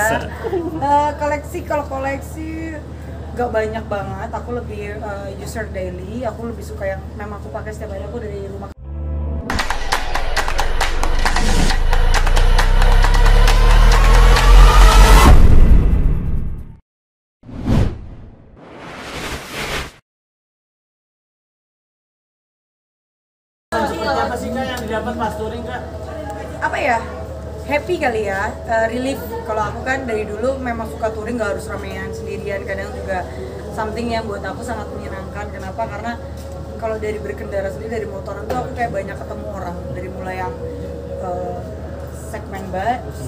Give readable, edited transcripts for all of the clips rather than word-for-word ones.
Koleksi, kalau koleksi gak banyak banget. Aku lebih user daily. Aku lebih suka yang memang aku pakai setiap hari. Aku dari rumah. Apa sih Kak yang didapat pas touring Kak? Apa ya? Happy kali ya, relief. Kalau aku kan dari dulu memang suka touring, gak harus ramean sendirian. Kadang juga something yang buat aku sangat menyenangkan. Kenapa? Karena kalau dari berkendara sendiri, dari motor itu aku kayak banyak ketemu orang. Dari mulai yang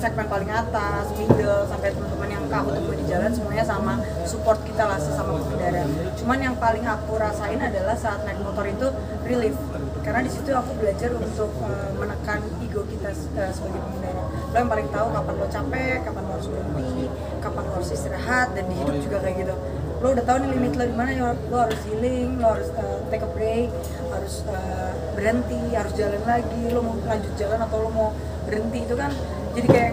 segmen paling atas, middle, sampai teman-teman yang aku temui di jalan, semuanya sama support kita lah sesama pengendara. Cuman yang paling aku rasain adalah saat naik motor itu relief, karena di situ aku belajar untuk menekan ego kita sebagai pengendara. Lo yang paling tahu kapan lo capek, kapan lo harus berhenti, kapan lo harus istirahat, dan di hidup juga kayak gitu. Lo udah tahu nih limit lo di mana, lo harus healing, lo harus take a break, harus berhenti, harus jalan lagi, lo mau lanjut jalan atau lo mau berhenti. Itu kan jadi kayak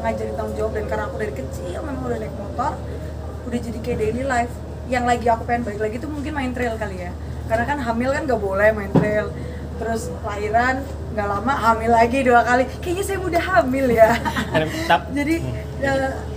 ngajarin tanggung jawab. Dan karena aku dari kecil memang udah naik motor, udah jadi kayak daily life. Yang lagi aku pengen balik lagi tuh mungkin main trail kali ya, karena kan hamil kan gak boleh main trail, terus lahiran gak lama hamil lagi 2 kali, kayaknya saya udah hamil ya. Jadi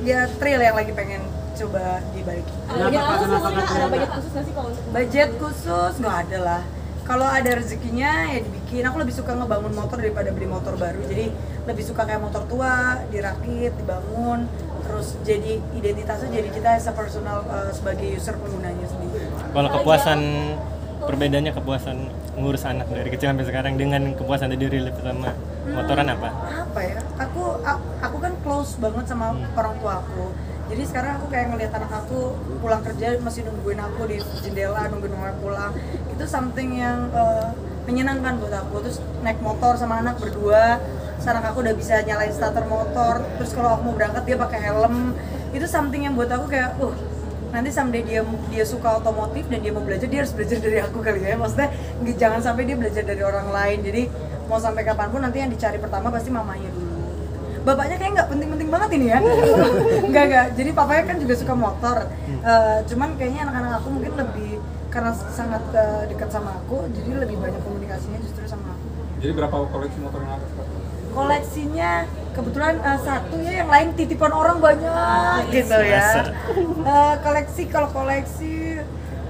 ya trail yang lagi pengen coba dibalikin. Ada budget khusus nggak sih kalau untuk budget khusus? Nggak ada lah. Kalau ada rezekinya ya dibikin. Aku lebih suka ngebangun motor daripada beli motor baru. Jadi lebih suka kayak motor tua, dirakit, dibangun, terus jadi identitasnya, jadi kita personal sebagai user penggunanya sendiri. Kalau kepuasan, perbedaannya kepuasan ngurus anak dari kecil sampai sekarang dengan kepuasan tadi relief sama motoran apa? Apa ya? Aku kan close banget sama orang tua aku. Jadi sekarang aku kayak ngelihat anak aku pulang kerja masih nungguin aku di jendela, nungguin orang pulang. Itu something yang menyenangkan buat aku. Terus naik motor sama anak berdua, sekarang aku udah bisa nyalain starter motor. Terus kalau aku mau berangkat dia pakai helm. Itu something yang buat aku kayak, nanti someday dia suka otomotif dan dia mau belajar, dia harus belajar dari aku kali ya. Maksudnya jangan sampai dia belajar dari orang lain. Jadi mau sampai kapanpun nanti yang dicari pertama pasti mamanya dulu. Bapaknya kayak nggak penting-penting banget ini ya. Enggak. Jadi papanya kan juga suka motor. Cuman kayaknya anak-anak aku mungkin lebih, karena sangat dekat sama aku, jadi lebih banyak komunikasinya justru sama aku. Jadi berapa koleksi motor yang ada? Koleksinya kebetulan satu ya, yang lain titipan orang banyak gitu ya. Kalau koleksi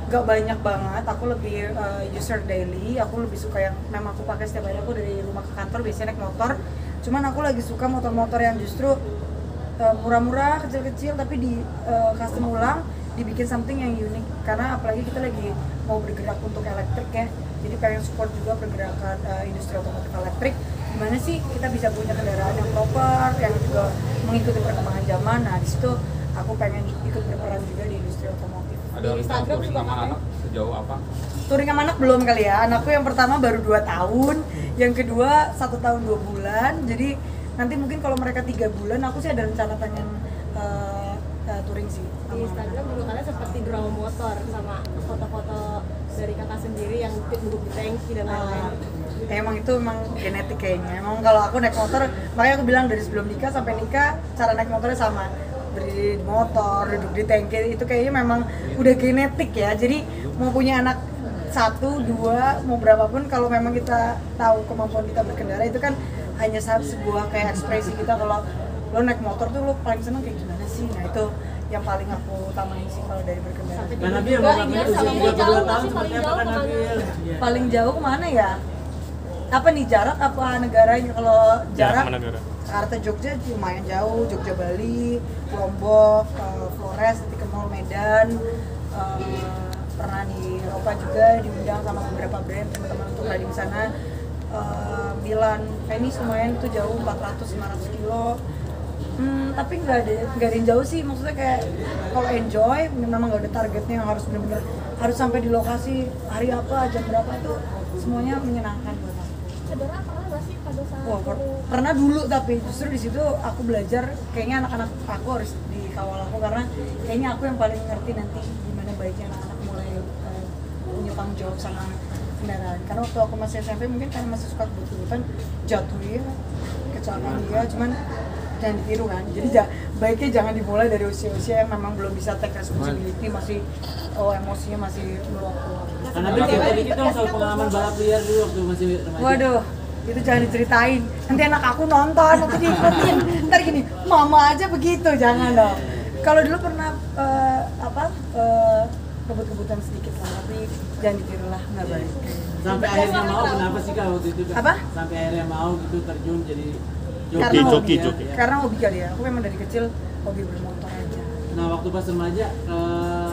gak banyak banget. Aku lebih user daily. Aku lebih suka yang memang aku pakai setiap hari. Aku dari rumah ke kantor biasanya naik motor. Cuman aku lagi suka motor-motor yang justru murah-murah, kecil-kecil, tapi di custom ulang, dibikin something yang unik. Karena apalagi kita lagi mau bergerak untuk elektrik ya, jadi pengen support juga pergerakan industri otomotif elektrik. Gimana sih kita bisa punya kendaraan yang proper, yang juga mengikuti perkembangan zaman. Nah di situ aku pengen ikut berperan juga di industri otomotif. Ada rencana touring sama anak sejauh apa? Touring sama anak belum kali ya. Anakku yang pertama baru 2 tahun, yang kedua 1 tahun 2 bulan. Jadi nanti mungkin kalau mereka 3 bulan, aku sih ada rencana pengen touring sih. Di Instagram dulu kalian seperti drama motor sama foto-foto dari kakak sendiri yang duduk di tangki dan lain-lain. Emang itu genetik kayaknya. Emang kalau aku naik motor, makanya aku bilang dari sebelum nikah sampai nikah cara naik motornya sama. Berdiri di motor, duduk di tangki, itu kayaknya memang udah genetik ya. Jadi mau punya anak 1, 2, mau berapapun, kalau memang kita tahu kemampuan kita berkendara, itu kan hanya sebuah kayak ekspresi kita. Kalau lo naik motor tuh lo paling seneng kayak gimana sih? Nah itu yang paling aku utamain sih kalau dari berkendara. Dan Nabil mau usia 32 tahun seperti apa kan Nabil? Paling jauh kemana ya? Apa nih, jarak apa negaranya? Kalau jarak Jakarta Jogja lumayan jauh, Jogja Bali, Lombok, Flores, nanti ke Mall Medan. Pernah di Eropa juga diundang sama beberapa brand teman-teman untuk riding di sana. Milan, Venice lumayan tuh jauh, 400-500 kilo. Tapi nggak ada yang jauh sih, maksudnya kayak kalau enjoy memang nggak ada targetnya yang harus benar-benar harus sampai di lokasi hari apa, jam berapa, itu semuanya menyenangkan buat aku. Cedera pernah nggak sih pada saat Pernah dulu, tapi justru di situ aku belajar kayaknya anak-anak aku harus dikawal aku, karena kayaknya aku yang paling ngerti nanti gimana baiknya anak-anak mulai punya tanggung jawab sama kendaraan. Karena waktu aku masih SMP mungkin karena masih suka kebut-kebutan, jatuh ya, kecelakaan dia, cuman jangan ditiru kan. Jadi baiknya jangan dimulai dari usia-usia yang memang belum bisa take responsibility, masih emosinya masih meluap-luap. Karena cerita dikit dong soal pengalaman balap liar dulu waktu masih remaja. Waduh, itu jangan diceritain. Nanti anak aku nonton, nanti diikutin. Ntar gini, mama aja begitu, jangan dong. Kalau dulu pernah kebut-kebutan sedikit lah, tapi jangan ditiru lah, nggak baik. Sampai akhirnya mau, kenapa sih Kak waktu itu Kak? Apa? Sampai akhirnya mau gitu terjun jadi Karena hobi joki. ya. Karena hobi kali ya. Aku memang dari kecil hobi bermotor aja. Nah waktu pas remaja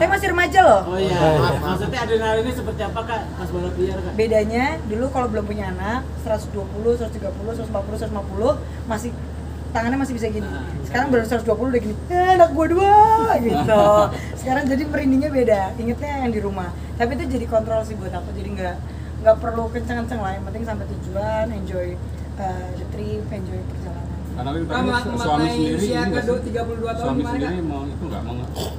Saya masih remaja loh. Oh iya, maksudnya adrenalinnya seperti apa Kak pas balap liar Kak? Bedanya dulu kalau belum punya anak 120, 130, 140, 150 masih tangannya masih bisa gini. Sekarang baru 120 udah gini. Anak gua dua gitu. Sekarang jadi merindingnya beda. Ingetnya yang di rumah. Tapi itu jadi kontrol sih buat aku. Jadi nggak perlu kenceng-kenceng lah. Yang penting sampai tujuan, enjoy the trip, enjoy perjalanan. Karena tadi suami sendiri usia ini ke nggak sih? 32 tahun Suami gimana, sendiri Kak? mau itu nggak mau?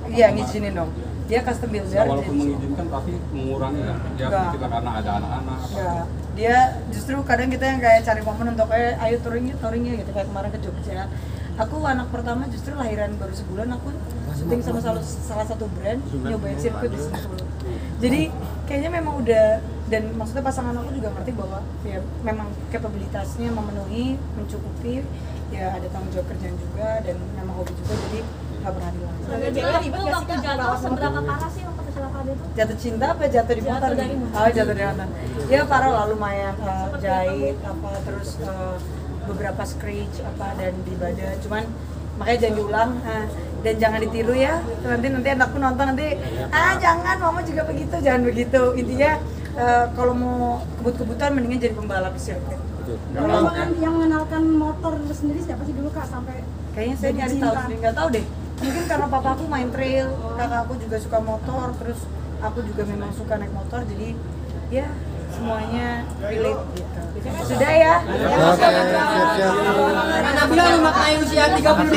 Iya ngizinin dong. Dia custom builder. Walaupun jadi- mengizinkan tapi mengurangi ya. Dia Nggak. sedikit lah karena ada anak-anak. Enggak. Dia justru kadang kita yang kayak cari momen untuk ayo touringnya gitu kayak kemarin ke Jogja. Aku anak pertama justru lahiran baru sebulan aku syuting sama salah satu brand nyobain sirkuit di Sentul. Jadi kayaknya memang udah, dan maksudnya pasangan aku juga ngerti bahwa ya memang kapabilitasnya memenuhi, mencukupi, ya ada tanggung jawab kerjaan juga dan memang hobi juga, jadi nggak pernah dilarang. Sebagai cewek ribet gak sih Kak jatuh seberapa parah sih waktu kecelakaan itu? Jatuh cinta apa jatuh di motor? Jatuh dari motor. Oh, jatuh dari motor. Ya parah lah, lumayan jahit apa terus beberapa scratch apa dan di badan. Cuman makanya jangan diulang dan jangan ditiru ya. Nanti anakku nonton nanti jangan, mama juga begitu, jangan begitu. Intinya kalau mau kebut-kebutan mendingan jadi pembalap di sirkuit. Kalau Yang mengenalkan motor sendiri siapa sih dulu Kak sampai kayaknya saya nyari tahu sendiri, nggak tahu deh. Mungkin karena papa aku main trail, kakak aku juga suka motor, terus aku juga memang suka naik motor, jadi ya semuanya relate gitu. Sudah ya. Karena bilang memaknai usia 32